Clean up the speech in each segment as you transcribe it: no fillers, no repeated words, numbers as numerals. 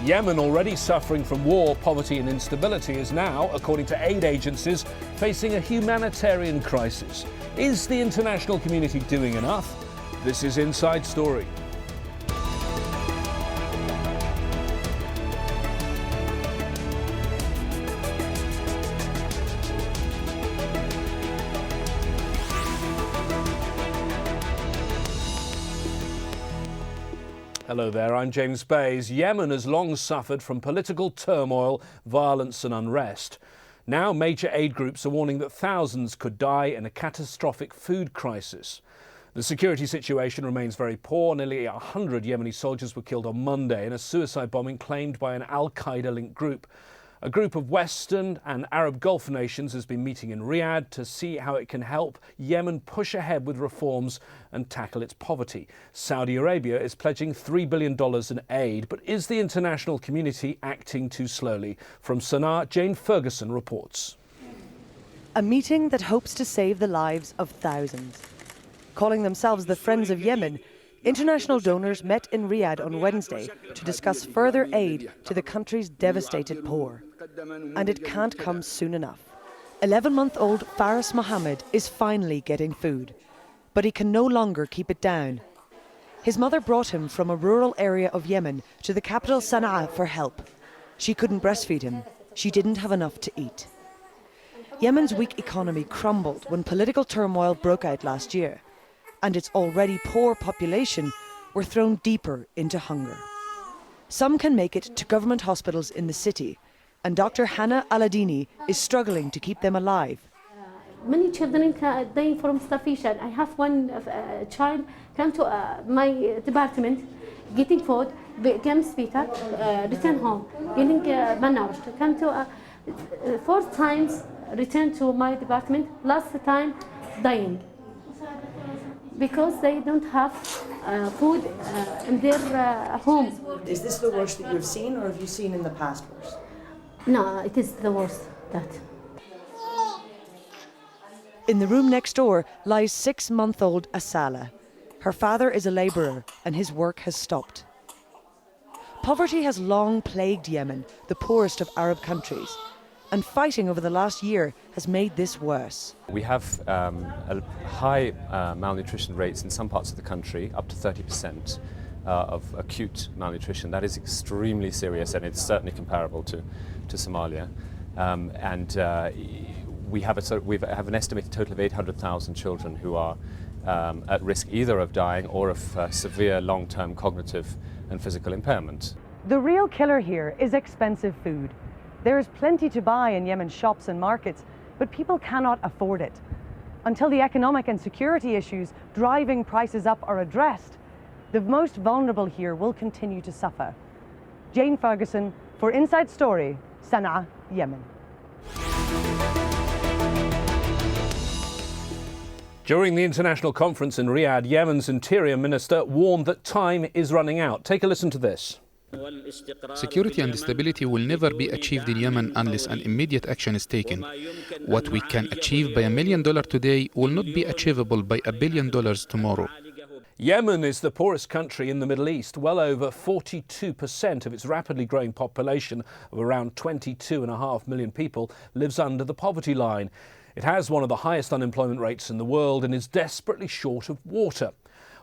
Yemen, already suffering from war, poverty and instability, is now, according to aid agencies, facing a humanitarian crisis. Is the international community doing enough? This is Inside Story. Hello there, I'm James Bays. Yemen has long suffered from political turmoil, violence and unrest. Now major aid groups are warning that thousands could die in a catastrophic food crisis. The security situation remains very poor. Nearly 100 Yemeni soldiers were killed on Monday in a suicide bombing claimed by an al-Qaeda-linked group. A group of Western and Arab Gulf nations has been meeting in Riyadh to see how it can help Yemen push ahead with reforms and tackle its poverty. Saudi Arabia is pledging $3 billion in aid, but is the international community acting too slowly? From Sanaa, Jane Ferguson reports. A meeting that hopes to save the lives of thousands. Calling themselves the Friends of Yemen, international donors met in Riyadh on Wednesday to discuss further aid to the country's devastated poor. And it can't come soon enough. 11-month-old Faris Mohammed is finally getting food, but he can no longer keep it down. His mother brought him from a rural area of Yemen to the capital Sanaa for help. She couldn't breastfeed him. She didn't have enough to eat. Yemen's weak economy crumbled when political turmoil broke out last year, and its already poor population were thrown deeper into hunger. Some can make it to government hospitals in the city, and Dr. Hannah Al-Adini is struggling to keep them alive. Many children are dying from starvation. I have one child come to my department, getting food, became hospital, return home, getting malnourished. Come to 4 times, return to my department, last time dying. Because they don't have food in their home. Is this the worst that you've seen, or have you seen in the past worse? No, it is the worst, that. In the room next door lies 6-month-old Asala. Her father is a labourer and his work has stopped. Poverty has long plagued Yemen, the poorest of Arab countries, and fighting over the last year has made this worse. We have high malnutrition rates in some parts of the country, up to 30% of acute malnutrition. That is extremely serious, and it's certainly comparable to Somalia. We have an estimated total of 800,000 children who are at risk either of dying or of severe long-term cognitive and physical impairment. The real killer here is expensive food. There is plenty to buy in Yemen's shops and markets, but people cannot afford it. Until the economic and security issues driving prices up are addressed, the most vulnerable here will continue to suffer. Jane Ferguson for Inside Story, Sanaa, Yemen. During the international conference in Riyadh, Yemen's Interior Minister warned that time is running out. Take a listen to this. Security and stability will never be achieved in Yemen unless an immediate action is taken. What we can achieve by $1 million today will not be achievable by $1 billion tomorrow. Yemen is the poorest country in the Middle East. Well over 42% of its rapidly growing population of around 22.5 million people lives under the poverty line. It has one of the highest unemployment rates in the world and is desperately short of water.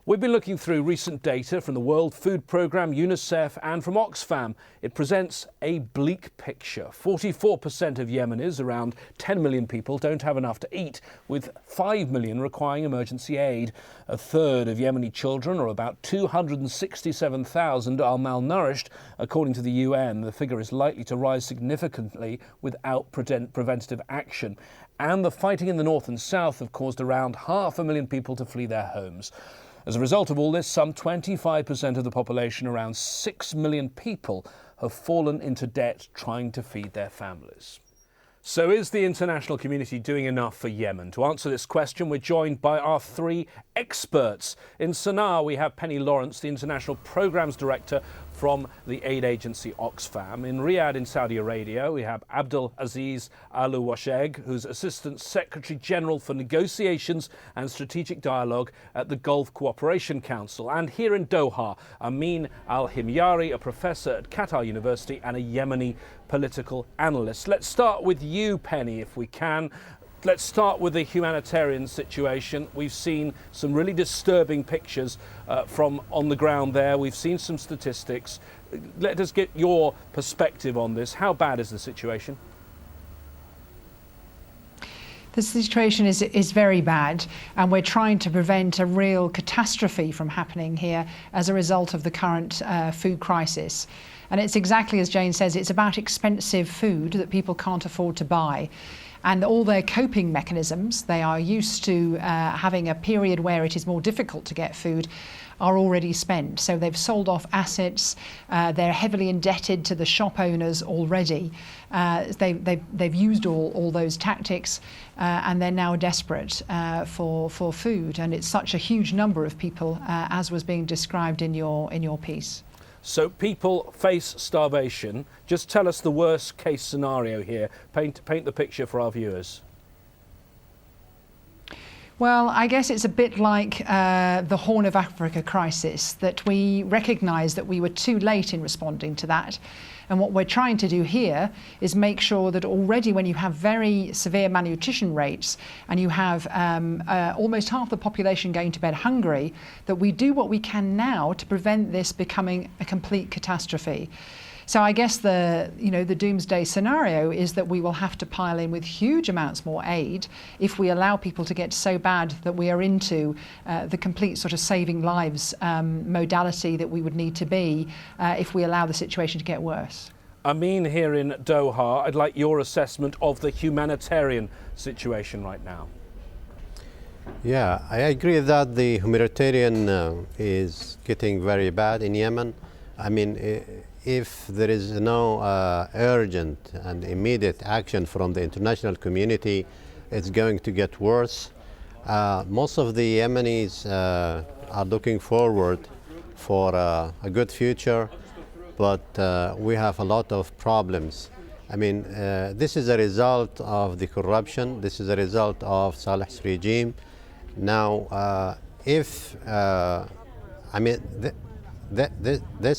We've been looking through recent data from the World Food Programme, UNICEF and from Oxfam. It presents a bleak picture. 44% of Yemenis, around 10 million people, don't have enough to eat, with 5 million requiring emergency aid. A third of Yemeni children, or about 267,000, are malnourished. According to the UN, the figure is likely to rise significantly without preventative action. And the fighting in the north and south have caused around 500,000 people to flee their homes. As a result of all this, some 25% of the population, around 6 million people, have fallen into debt trying to feed their families. So is the international community doing enough for Yemen? To answer this question, we're joined by our 3 experts. In Sanaa, we have Penny Lawerence, the International Programmes Director from the aid agency Oxfam. In Riyadh in Saudi Arabia, we have Abdel Aziz Aluwaisheg, who's Assistant Secretary General for Negotiations and Strategic Dialogue at the Gulf Cooperation Council. And here in Doha, Ameen Al-Hemyari, a professor at Qatar University and a Yemeni political analyst. Let's start with you, Penny, if we can. Let's start with the humanitarian situation. We've seen some really disturbing pictures from on the ground there. We've seen some statistics. Let us get your perspective on this. How bad is the situation? The situation is very bad, and we're trying to prevent a real catastrophe from happening here as a result of the current food crisis. And it's exactly as Jane says, it's about expensive food that people can't afford to buy. And all their coping mechanisms, they are used to having a period where it is more difficult to get food, are already spent. So they've sold off assets, they're heavily indebted to the shop owners already. They've used all those tactics, and they're now desperate for food. And it's such a huge number of people, as was being described in your piece. So people face starvation. Just tell us the worst case scenario here. Paint the picture for our viewers. Well, I guess it's a bit like the Horn of Africa crisis, that we recognise that we were too late in responding to that. And what we're trying to do here is make sure that already when you have very severe malnutrition rates and you have almost half the population going to bed hungry, that we do what we can now to prevent this becoming a complete catastrophe. So I guess the doomsday scenario is that we will have to pile in with huge amounts more aid if we allow people to get so bad that we are into the complete sort of saving lives modality that we would need to be if we allow the situation to get worse. Ameen, here in Doha, I'd like your assessment of the humanitarian situation right now. Yeah, I agree that the humanitarian is getting very bad in Yemen. I mean, if there is no urgent and immediate action from the international community, it's going to get worse. Most of the Yemenis are looking forward for a good future, but we have a lot of problems. I mean, this is a result of the corruption. This is a result of Saleh's regime. Now, this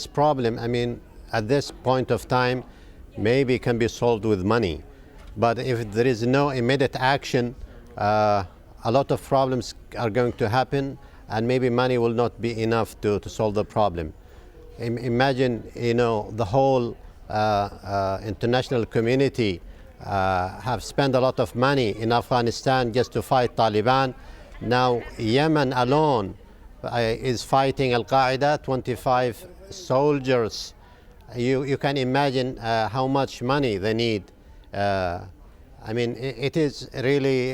problem, I mean, at this point of time, maybe can be solved with money. But if there is no immediate action, a lot of problems are going to happen, and maybe money will not be enough to solve the problem. Imagine, the whole international community have spent a lot of money in Afghanistan just to fight Taliban. Now, Yemen alone is fighting al-qadea, 25 soldiers. You can imagine how much money they need. I mean, it is really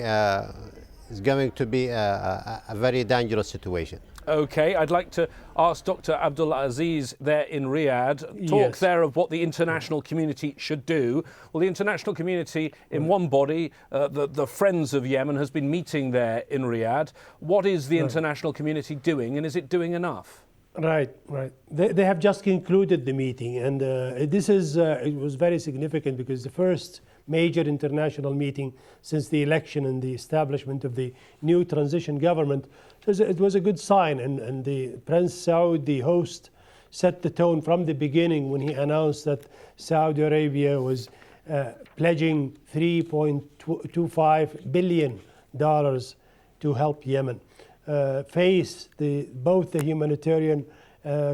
is going to be a very dangerous situation. Okay, I'd like to ask Dr. Abdel Aziz there in Riyadh, talk there of what the international community should do. Well, the international community in one body, the Friends of Yemen, has been meeting there in Riyadh. What is the international community doing, and is it doing enough? Right. They have just concluded the meeting, and it was very significant because the first major international meeting since the election and the establishment of the new transition government. So it was a good sign, and the Prince Saud, the host, set the tone from the beginning when he announced that Saudi Arabia was pledging $3.25 billion to help Yemen face both the humanitarian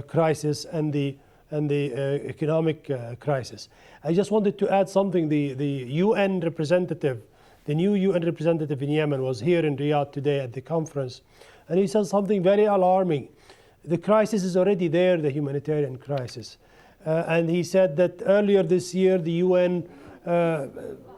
crisis and the economic crisis. I just wanted to add something. The UN representative, the new UN representative in Yemen, was here in Riyadh today at the conference, and he said something very alarming. The crisis is already there, the humanitarian crisis. And he said that earlier this year, the UN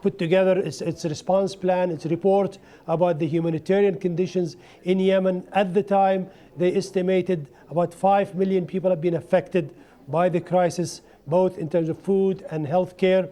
put together its response plan, its report about the humanitarian conditions in Yemen. At the time, they estimated about 5 million people have been affected by the crisis, both in terms of food and health care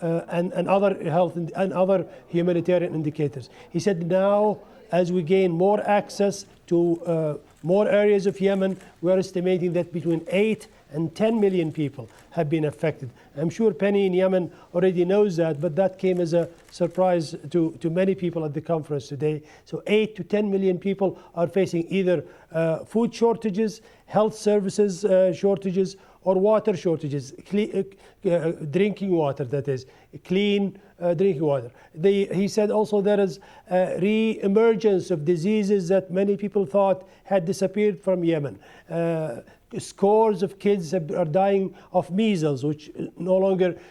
and other health and other humanitarian indicators. He said now, as we gain more access to more areas of Yemen. We're estimating that between 8 and 10 million people have been affected. I'm sure Penny in Yemen already knows that, but that came as a surprise to many people at the conference today. So 8 to 10 million people are facing either food shortages, health services shortages, or water shortages, drinking water, that is, clean drinking water. He said also there is re-emergence of diseases that many people thought had disappeared from Yemen. Scores of kids are dying of measles, which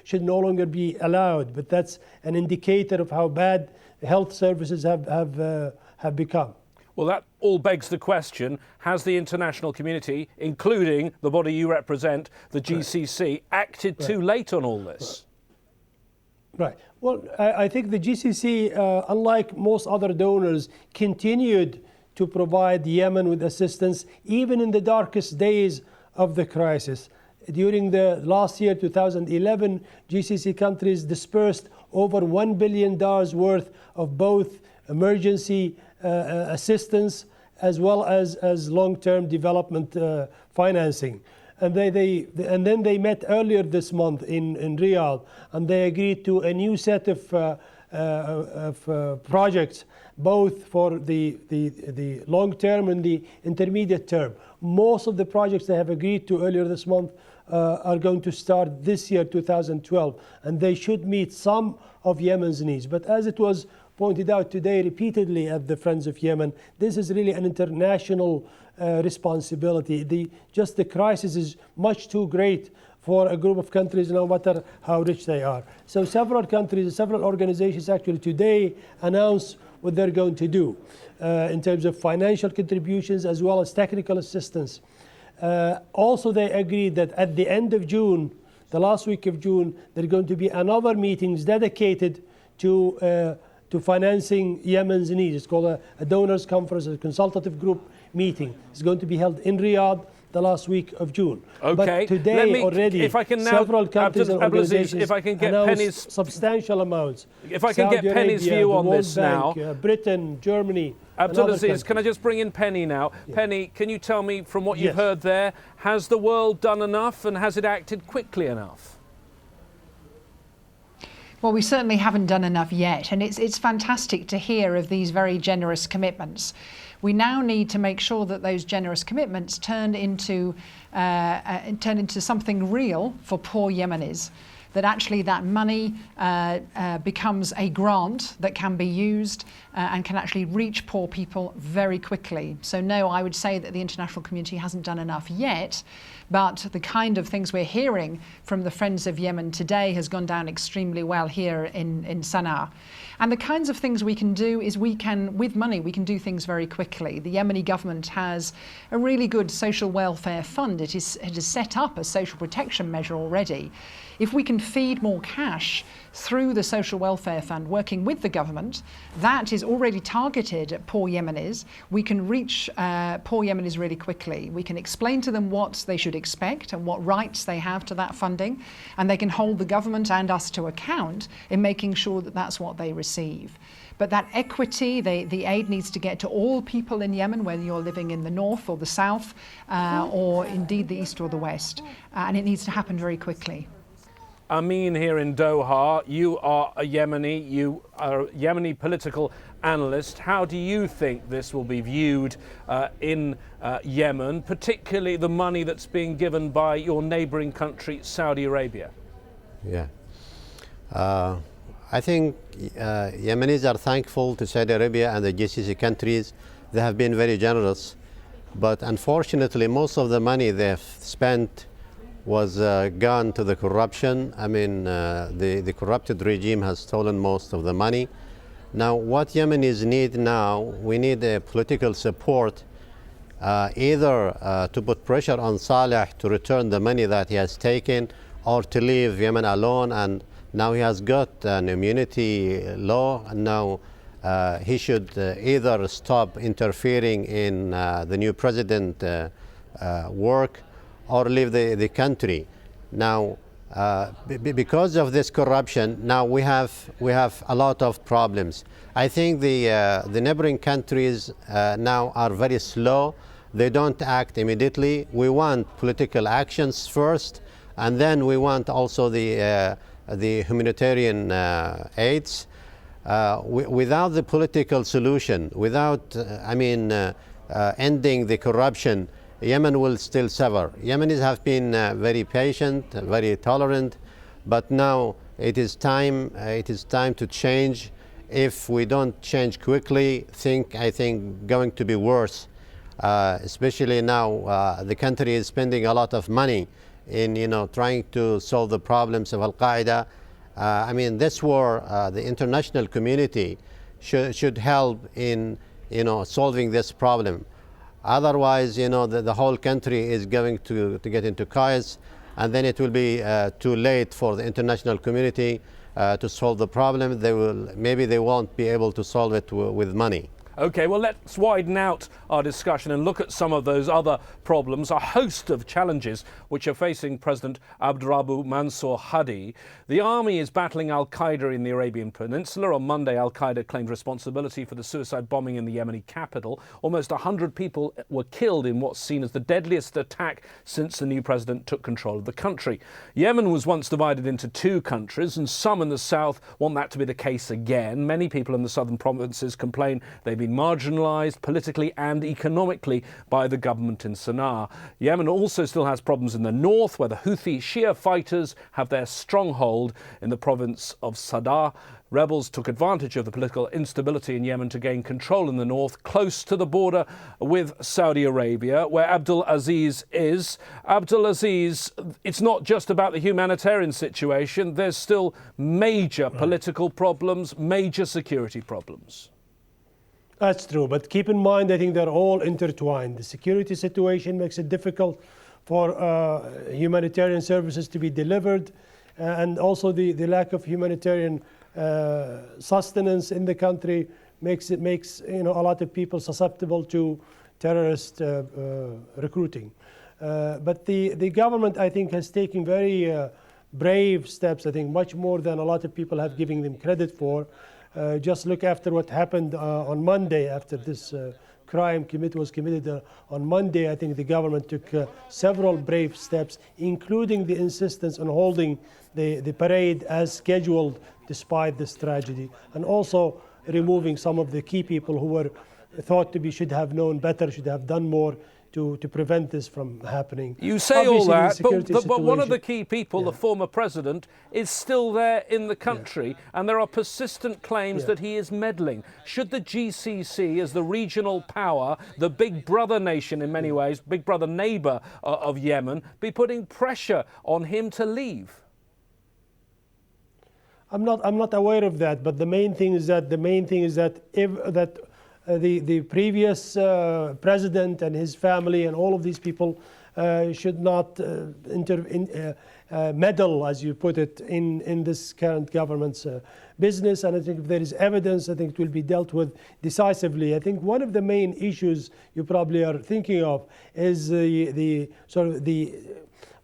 should no longer be allowed, but that's an indicator of how bad health services have become. Well, that all begs the question, has the international community, including the body you represent, the GCC, acted too late on all this? Right. Well, I think the GCC, unlike most other donors, continued to provide Yemen with assistance, even in the darkest days of the crisis. During the last year, 2011, GCC countries dispersed over $1 billion worth of both emergency assistance as well as long-term development financing. And then they met earlier this month in Riyadh, and they agreed to a new set of projects, both for the long term and the intermediate term. Most of the projects they have agreed to earlier this month are going to start this year, 2012, and they should meet some of Yemen's needs. But as it was pointed out today repeatedly at the Friends of Yemen, this is really an international responsibility. The crisis is much too great for a group of countries, no matter how rich they are. So several countries, several organizations actually today announced what they're going to do in terms of financial contributions as well as technical assistance. Also, they agreed that at the end of June, the last week of June, there are going to be another meetings dedicated to financing Yemen's needs. It's called a donors conference, a consultative group meeting. It's going to be held in Riyadh the last week of June. Okay. But today already, if I can now, several countries and organizations if I can get announced Penny's substantial amounts. If I can Saudi get Penny's Arabia, view the on World this Bank, now. Britain, Germany. Abdel Aziz, can I just bring in Penny now? Yeah. Penny, can you tell me from what you've heard there, has the world done enough and has it acted quickly enough? Well, we certainly haven't done enough yet, and it's fantastic to hear of these very generous commitments. We now need to make sure that those generous commitments turn into something real for poor Yemenis, that actually that money becomes a grant that can be used and can actually reach poor people very quickly. So no, I would say that the international community hasn't done enough yet, but the kind of things we're hearing from the Friends of Yemen today has gone down extremely well here in Sanaa. And the kinds of things we can do is with money, we can do things very quickly. The Yemeni government has a really good social welfare fund. It has set up a social protection measure already. If we can feed more cash through the social welfare fund, working with the government, that is already targeted at poor Yemenis. We can reach poor Yemenis really quickly. We can explain to them what they should expect and what rights they have to that funding, and they can hold the government and us to account in making sure that that's what they receive. But that equity, the aid needs to get to all people in Yemen, whether you're living in the north or the south, or indeed the east or the west, and it needs to happen very quickly. Ameen here in Doha, you are a Yemeni, you are a Yemeni political analyst. How do you think this will be viewed in Yemen, particularly the money that's being given by your neighbouring country, Saudi Arabia? Yeah. I think Yemenis are thankful to Saudi Arabia and the GCC countries. They have been very generous, but unfortunately most of the money they've spent was gone to the corruption. I mean, the corrupted regime has stolen most of the money. Now, what Yemenis need now, we need a political support, either to put pressure on Saleh to return the money that he has taken, or to leave Yemen alone. And now he has got an immunity law, and now he should either stop interfering in the new president work, or leave the country. Now, Because of this corruption, now we have a lot of problems. I think the neighboring countries now are very slow. They don't act immediately. We want political actions first, and then we want also the humanitarian aids. Without the political solution, without ending the corruption, Yemen will still suffer. Yemenis have been very patient, very tolerant, but now it is time to change. If we don't change quickly, I think going to be worse. Especially now, the country is spending a lot of money in trying to solve the problems of al-qadea. This war, the international community should help in solving this problem. Otherwise, the whole country is going to get into chaos, and then it will be too late for the international community to solve the problem. Maybe they won't be able to solve it with money. OK, well, let's widen out our discussion and look at some of those other problems, a host of challenges which are facing President Abdel Mansour Hadi. The army is battling al-Qaeda in the Arabian Peninsula. On Monday, al-Qaeda claimed responsibility for the suicide bombing in the Yemeni capital. Almost 100 people were killed in what's seen as the deadliest attack since the new president took control of the country. Yemen was once divided into two countries, and some in the south want that to be the case again. Many people in the southern provinces complain they've been marginalised politically and economically by the government in Sanaa. Yemen also still has problems in the north, where the Houthi Shia fighters have their stronghold in the province of Sanaa. Rebels took advantage of the political instability in Yemen to gain control in the north, close to the border with Saudi Arabia, where Abdel Aziz is. Abdel Aziz, it's not just about the humanitarian situation. There's still major political problems, major security problems. That's true, but keep in mind, I think they're all intertwined. The security situation makes it difficult for humanitarian services to be delivered, and also the lack of humanitarian sustenance in the country makes a lot of people susceptible to terrorist recruiting. But the government, I think, has taken very brave steps, I think much more than a lot of people have given them credit for. Just look after what happened on Monday, after this crime was committed on Monday. I think the government took several brave steps, including the insistence on holding the parade as scheduled despite this tragedy, and also removing some of the key people who were thought to be should have known better, should have done more to prevent this from happening. You say all that, but one of the key people, the former president, is still there in the country, and there are persistent claims that he is meddling. Should the GCC, as the regional power, the big brother nation in many ways, big brother neighbour of Yemen, be putting pressure on him to leave? I'm not aware of that, but the main thing is that the previous president and his family and all of these people should not meddle, as you put it, in this current government's business. And I think if there is evidence, I think it will be dealt with decisively. I think one of the main issues you probably are thinking of is the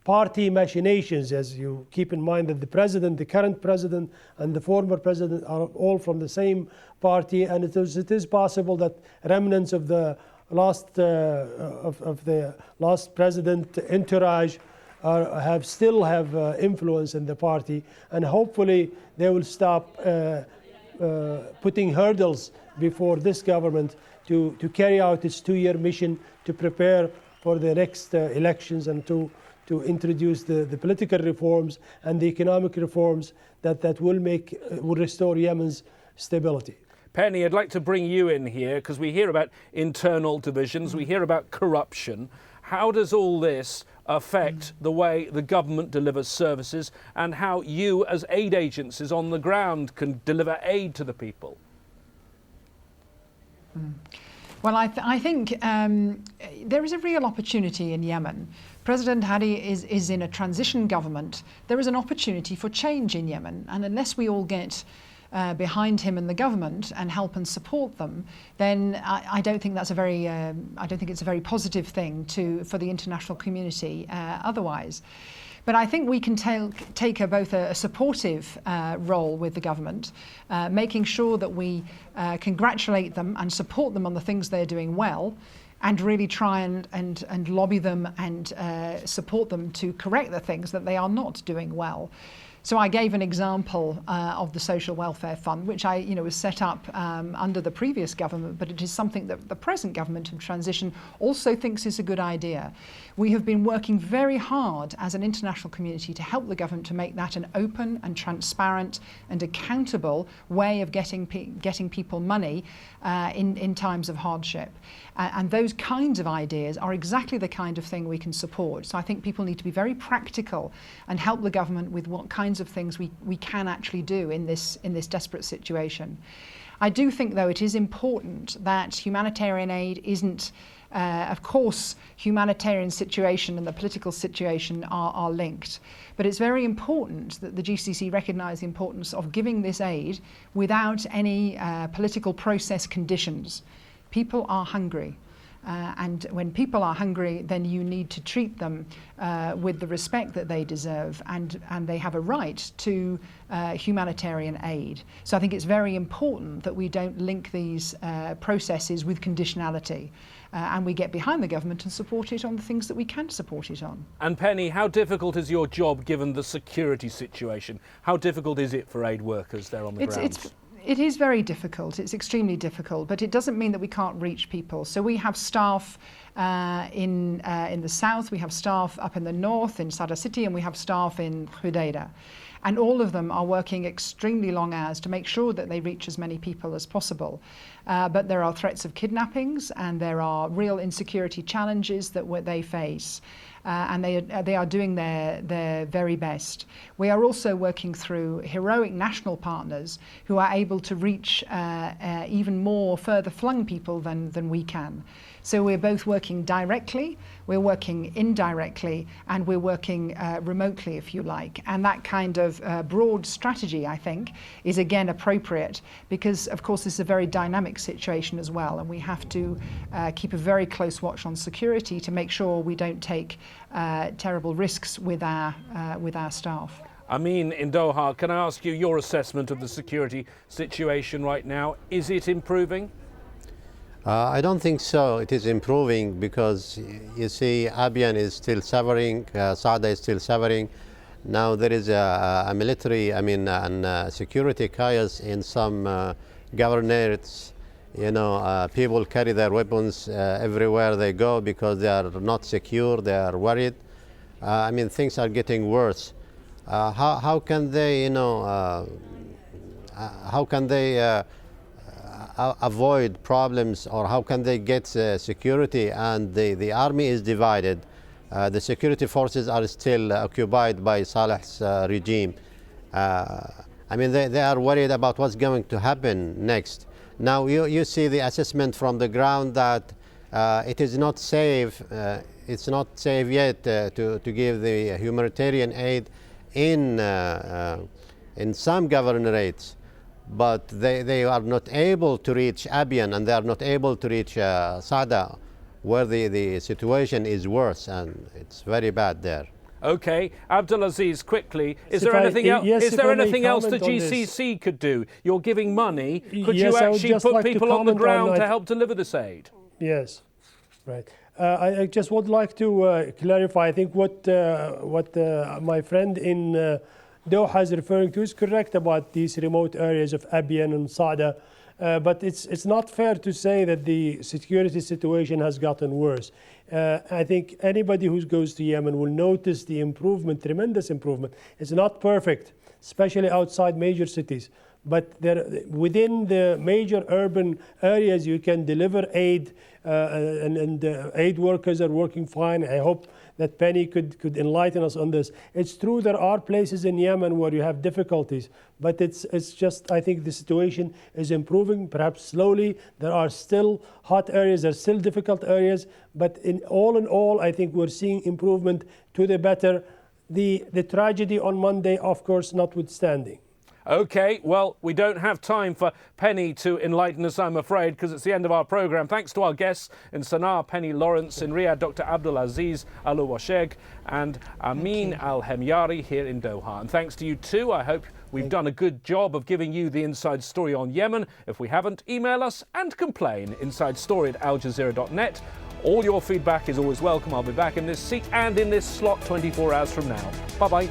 party machinations, as you keep in mind that the current president and the former president are all from the same party, and it is possible that remnants of the last president entourage still have influence in the party, and hopefully they will stop putting hurdles before this government to carry out its 2-year mission to prepare for the next elections and to introduce the political reforms and the economic reforms that will restore Yemen's stability. Penny, I'd like to bring you in here because we hear about internal divisions, we hear about corruption. How does all this affect the way the government delivers services and how you as aid agencies on the ground can deliver aid to the people? Well, I think there is a real opportunity in Yemen. President Hadi is in a transition government. There is an opportunity for change in Yemen, and unless we all get behind him and the government and help and support them, then I don't think that's it's a very positive thing for the international community. Otherwise. But I think we can take both a supportive role with the government, making sure that we congratulate them and support them on the things they're doing well, and really try and lobby them and support them to correct the things that they are not doing well. So I gave an example of the Social Welfare Fund, which was set up under the previous government, but it is something that the present government in transition also thinks is a good idea. We have been working very hard as an international community to help the government to make that an open and transparent and accountable way of getting people money in times of hardship. And those kinds of ideas are exactly the kind of thing we can support. So I think people need to be very practical and help the government with what kinds of things we can actually do in this desperate situation. I do think, though, it is important that humanitarian aid isn't, of course, humanitarian situation and the political situation are linked. But it's very important that the GCC recognise the importance of giving this aid without any political process conditions. People are hungry. And when people are hungry, then you need to treat them with the respect that they deserve, and they have a right to humanitarian aid. So I think it's very important that we don't link these processes with conditionality, and we get behind the government and support it on the things that we can support it on. And Penny, how difficult is your job given the security situation? How difficult is it for aid workers there on the ground? It is very difficult. It's extremely difficult, but it doesn't mean that we can't reach people. So we have staff in the south, we have staff up in the north in Sanaa city, and we have staff in Hudaida. And all of them are working extremely long hours to make sure that they reach as many people as possible. But there are threats of kidnappings, and there are real insecurity challenges that they face. And they are doing their very best. We are also working through heroic national partners who are able to reach even more further flung people than we can. So we're both working directly, we're working indirectly, and we're working remotely, if you like. And that kind of broad strategy, I think, is again appropriate because, of course, this is a very dynamic situation as well, and we have to keep a very close watch on security to make sure we don't take terrible risks with our staff. Ameen in Doha, can I ask you your assessment of the security situation right now? Is it improving? I don't think so. It is improving because you see Abyan is still suffering, Saada is still suffering. Now there is a military, and security chaos in some governorates. People carry their weapons everywhere they go because they are not secure, they are worried. Things are getting worse. How can they, avoid problems, or how can they get security? And the army is divided. The security forces are still occupied by Saleh's regime. They are worried about what's going to happen next. Now you see the assessment from the ground that it is not safe. It's not safe yet to give the humanitarian aid in some governorates. But they are not able to reach Abyan, and they are not able to reach Saada, where the situation is worse, and it's very bad there. Okay, Abdel Aziz, quickly, is there anything else the GCC could do? You're giving money. Could you actually put people on the ground to help deliver this aid? Yes, right. I just would like to clarify. I think what my friend in Doha is referring to is correct about these remote areas of Abyan and Saada, but it's not fair to say that the security situation has gotten worse. I think anybody who goes to Yemen will notice the improvement, tremendous improvement. It's not perfect, especially outside major cities, but within the major urban areas you can deliver aid, and aid workers are working fine. I hope that Penny could enlighten us on this. It's true there are places in Yemen where you have difficulties, but it's just, I think the situation is improving, perhaps slowly. There are still hot areas, there are still difficult areas, but in all, I think we're seeing improvement to the better. The tragedy on Monday, of course, notwithstanding. OK, well, we don't have time for Penny to enlighten us, I'm afraid, because it's the end of our programme. Thanks to our guests in Sanaa, Penny Lawerence, in Riyadh, Dr. Abdel, Aziz, Aluwaisheg, and Ameen Al-Hemyari here in Doha. And thanks to you too. I hope we've done a good job of giving you the inside story on Yemen. If we haven't, email us and complain. insidestory@aljazeera.net. All your feedback is always welcome. I'll be back in this seat and in this slot 24 hours from now. Bye-bye.